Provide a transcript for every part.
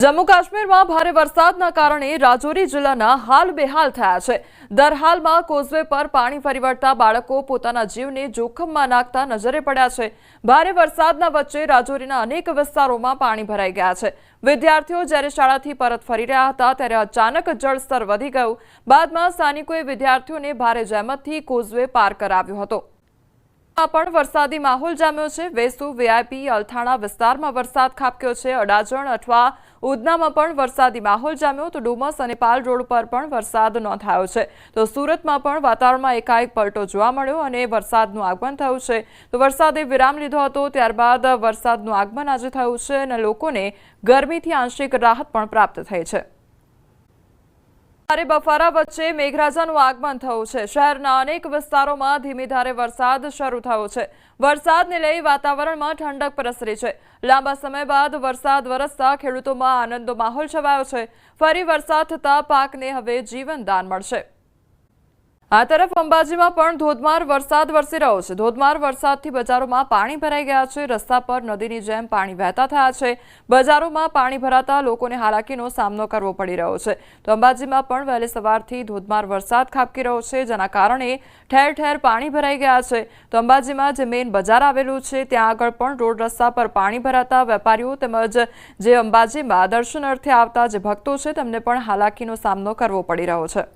जम्मू काश्मीर में भारे वरसादना कारणे राजौरी जिल्लाना हाल बेहाल थया छे। दरहालमां कोઝવે पर पाणी फरी वळता बाळको पोताना जीवने जोखममां नाखता नजरे पड्या छे। भारे वरसादना वच्चे राजौरीना अनेक विસ્તારોમાં पाणी भराई गया छे। विद्यार्थीओ ज्यारे शाळाथी परत फरी રહ્યા હતા ત્યારે અચાનક જળસ્તર વધી ગયું। બાદમાં સ્થાનિકોએ વિદ્યાર્થીઓને ભારે જહેમતથી કોઝવે પાર કરાવ્યો હતો। પણ વરસાદી માહોલ જામ્યો છે। વેસુ વીઆઈપી અલથાણા વિસ્તારમાં વરસાદ ખાબક્યો છે। અડાજણ અથવા ઉધનામાં પણ વરસાદી માહોલ જામ્યો તો ડુમસ અને પાલ રોડ પર પણ વરસાદ નોંધાયો છે। તો સુરતમાં પણ વાતાવરણમાં એકાએક પલટો જોવા મળ્યો અને વરસાદનું આગમન થયું છે। તો વરસાદે વિરામ લીધો હતો ત્યારબાદ વરસાદનું આગમન આજે થયું છે અને લોકોને ગરમીથી આંશિક રાહત પણ પ્રાપ્ત થઈ છે। भारे बफारा वच्चे मेघराजानुं आगमन थयुं छे। शहेરના अनेक विસ્તારોમાં धीमी धारे वरसाद शरू थयो छे। वरसादने लई वातावरणमां ठंडक प्रसरी छे। लांबा समय बाद वरसाद वरसता खेडूतोमां आनंदनो माहोल छवायो छे। फरी वरसाद थता पाकने हवे जीवनदान मळशे। आ तरफ अंबाजीमां पण धोधमार वरसाद वरसी रह्यो छे। धोधमार वरसादथी बजारोमां पाणी भराई गया छे। रस्ता पर नदीनी जेम पाणी वहेता थया छे। बजारोमां पाणी भराता लोकोने हालाकीनो सामनो करवो पड़ी रह्यो छे। तो अंबाजीमां पण वहेली सवारथी धोधमार वरसाद खाबकी रह्यो छे, जेना कारणे ठेर ठेर पाणी भराई गया छे। तो अंबाजीमां जे मेन बजार आवेलुं छे त्यां आगळ पण रोड रस्ता पर पाणी भराता वेपारीओ तेमज जे अंबाजीमां दर्शनार्थे आवता जे भक्तो छे तेमने पण हालाकीनो सामनो करवो पड़ी रह्यो छे।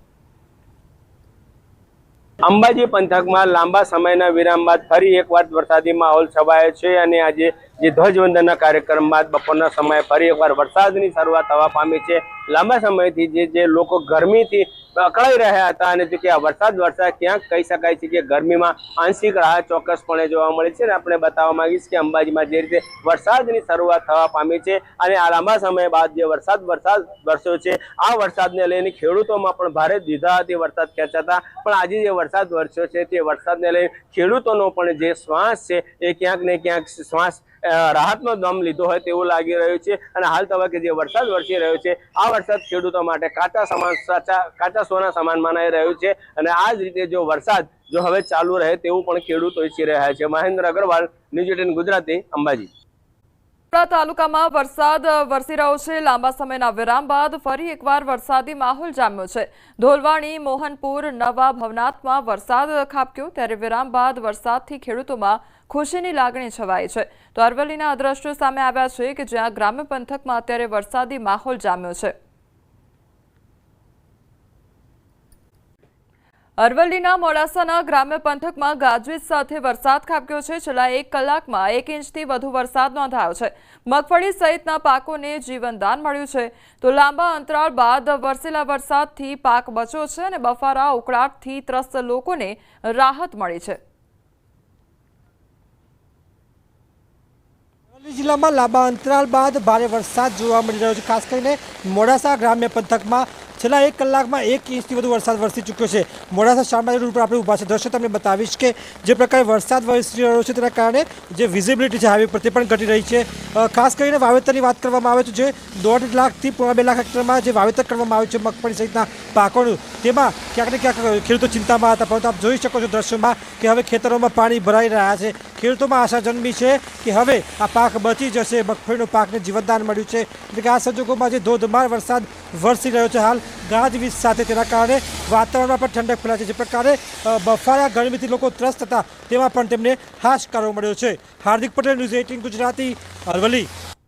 अंबाजी पंथक में लांबा समय विराम बाद फरी एक बार वरसादी माहौल छवायो छे અને આજે જે ધ્વજવંદનના કાર્યક્રમ બાદ બપોરના સમયે ફરી એકવાર વરસાદની શરૂઆત થવા પામી છે। લાંબા સમયથી જે લોકો ગરમીથી અકળાઈ રહ્યા હતા અને જે કે વરસાદ વરસાદ ક્યાંક કહી શકાય છે કે ગરમીમાં આંશિક રાહત ચોક્કસપણે જોવા મળી છે। આપણે બતાવવા માંગીશ કે અંબાજીમાં જે રીતે વરસાદની શરૂઆત થવા પામી છે અને આ લાંબા સમય બાદ જે વરસાદ વરસ્યો છે આ વરસાદને લઈને ખેડૂતોમાં પણ ભારે દ્વિધાથી વરસાદ ખેંચાતા પણ આજે જે વરસાદ વરસ્યો છે તે વરસાદને લઈને ખેડૂતોનો પણ જે શ્વાસ છે એ ક્યાંક ને ક્યાંક શ્વાસ રાહતનો દમ લીધો હોય તેવું લાગી રહ્યું છે। અને હાલ તબક્કે જે વરસાદ વરસી રહ્યો છે આ વરસાદ ખેડૂતો માટે કાચા સોના સમાન મનાઈ રહ્યું છે અને આ જ રીતે જો વરસાદ જો હવે ચાલુ રહે તેવું પણ ખેડૂતો ઈચ્છી રહ્યા છે। મહેન્દ્ર અગ્રવાલ, ન્યૂઝ 18 ગુજરાતી, અંબાજી। તાલુકામાં વરસાદ વરસી રહ્યો છે। લાંબા સમયના વિરામ બાદ ફરી એકવાર વરસાદી માહોલ જામ્યો છે। ધોલવાણી, મોહનપુર, નવા ભવનાથમાં વરસાદ ખાબક્યો ત્યારે વિરામ બાદ વરસાદથી ખેડૂતોમાં ખુશીની લાગણી છવાઈ છે। તો અરવલ્લીના અદ્રશ્યો સામે આવ્યા છે કે જ્યાં ગ્રામ્ય પંથકમાં અત્યારે વરસાદી માહોલ જામ્યો છે। અરવલ્લીના મોડાસાના ગ્રામ્ય પંથકમાં ગાજવીજ સાથે વરસાદ ખાબક્યો છે। છેલ્લા 1 કલાકમાં 1 ઇંચથી વધુ વરસાદ નોંધાયો છે। મગફળી સહિતના પાકોને જીવનદાન મળ્યું છે। તો લાંબા અંતરાળ બાદ વરસેલા વરસાદથી પાક બચ્યો છે અને બફારા ઉકળાટથી ત્રસ્ત લોકોને રાહત મળી છે। જિલ્લામાં લાંબા અંતરાલ બાદ ભારે વરસાદ જોવા મળી રહ્યો છે। ખાસ કરીને મોડાસા ગ્રામ્ય પંથકમાં છેલ્લા 1 કલાકમાં 1 ઇંચથી વધુ વરસાદ વરસી ચૂક્યો છે। મોડાસા શાળા રોડ પર આપણે ઊભા છે। દ્રશ્ય તમને બતાવીશ કે જે પ્રકારે વરસાદ વરસી રહ્યો છે તેના કારણે જે વિઝિબિલિટી છે હાઈવે પર તે પણ ઘટી રહી છે। ખાસ કરીને વાવેતરની વાત કરવામાં આવે તો જે 1.5 લાખથી 2 લાખ હેક્ટરમાં જે વાવેતર કરવામાં આવ્યું છે મગફળી સહિતના પાકોનું તેમાં ક્યાંક ને ક્યાંક ખેડૂતો ચિંતામાં હતા, પરંતુ આપ જોઈ શકો છો દ્રશ્યોમાં કે હવે ખેતરોમાં પાણી ભરાઈ રહ્યા છે। ખેડૂતોમાં આશા જન્મી છે કે હવે આ પાક બચી જશે, મગફળીનો પાકને જીવનદાન મળ્યું છે। એટલે કે આ સંજોગોમાં જે ધોધમાર વરસાદ વરસી રહ્યો છે હાલ ગાજવીજ સાથે, તેના કારણે વાતાવરણમાં પણ ઠંડક ફેલાય છે। જે પ્રકારે બફારા ગરમીથી લોકો ત્રસ્ત હતા તેમાં પણ તેમને હાશકારો મળ્યો છે। હાર્દિક પટેલ, ન્યૂઝ 18 ગુજરાતી, અરવલ્લી।